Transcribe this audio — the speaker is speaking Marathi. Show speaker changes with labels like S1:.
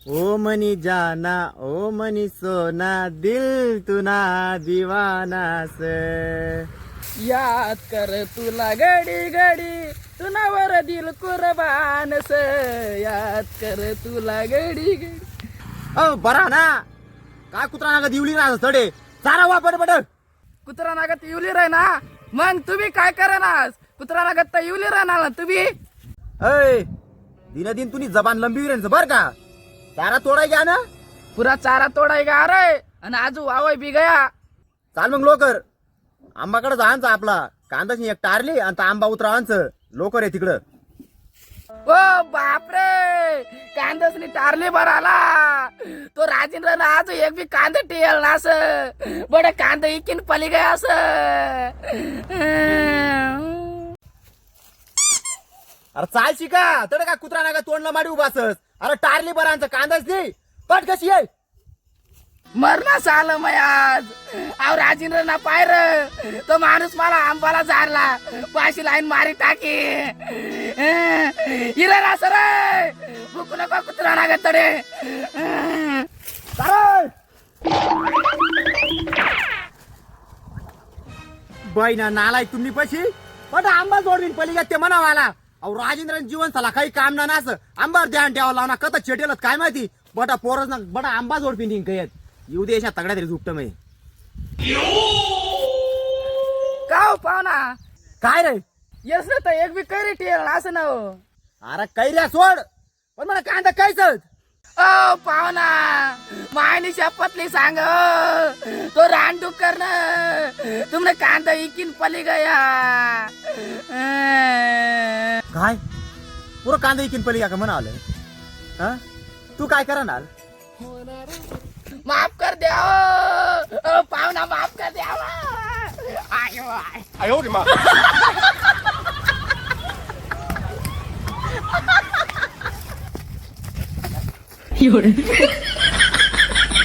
S1: ओ मनी जाना ओ मनी सोना दिल तुना दीवाना से
S2: याद कर तुला घडी घडी तुनावर दिल कुर्बान से याद कर तुला घडी घडी.
S1: बरा ना काय कुत्रा नागा दिवली ना तडे सारा वापर बड
S2: कुत्रा नागत येवली राह ना. मग तुम्ही काय करणार? कुत्रा नागत तर येवली राहणार ना तुम्ही.
S1: अय दिन दिन तुनी जबान लंबी रे बर का सारा तोडाय घ्या ना.
S2: पुरा चारा तोडाय का रे आणि आजू वावय बी गया.
S1: चाल मग लोकर आंबाकडे जायचं आपला कांदाची एक टारली आणि तो आंबा उतरावांचं लोकर आहे तिकडं.
S2: ओ बापरे कांदसनी टारली भराला तो राजेंद्र ना आज एक बी कांद टियल ना असं बड कांद इकीन पली गया असं.
S1: अरे चाल शिका तड का कुत्रा नागा तोंडला माडी उभासस. अरे टारली बरांचं कांदाच दे पट कशी आहे.
S2: मरणास आलं मग आज. अहो राजेंद्र ना पायर तो माणूस मला आंबाला झाडला पाशी लाईन मारी टाकी हिरा ना सर बुकू नको कुत्रा ना तडे.
S1: बाई ना नालाय तुम्ही पशी बट आंबा जोडवीन पलीकडे ते म्हणावाला. अहो राजेंद्र जीवन झाला काही काम ना असं आंबावर ध्यान ठेवा लावना कथा चेटेलच काय माहिती बटा पोरच ना बटा आंबा जोडपिन कयत येऊ दे अशा तगड्या तरी झुपट मी.
S2: का हो पाहुणा
S1: काय रे
S2: येस ना तर एक बी कैरी टियल ना असं ना हो.
S1: अरे कैऱ्या सोड पण मला कांदा कायच.
S2: ओ पाहुणा मायनी शपथली सांग तो रानडुक्कर न तुमने कांदा इकीन पली गया.
S1: काय पुरं कांदा इकीन पली का म्हणा आलं. हा तू काय करणार.
S2: माफ कर द्या ओ पाहुणा माफ कर द्या. आयो आय
S3: 哎呦我的妈！
S2: 有人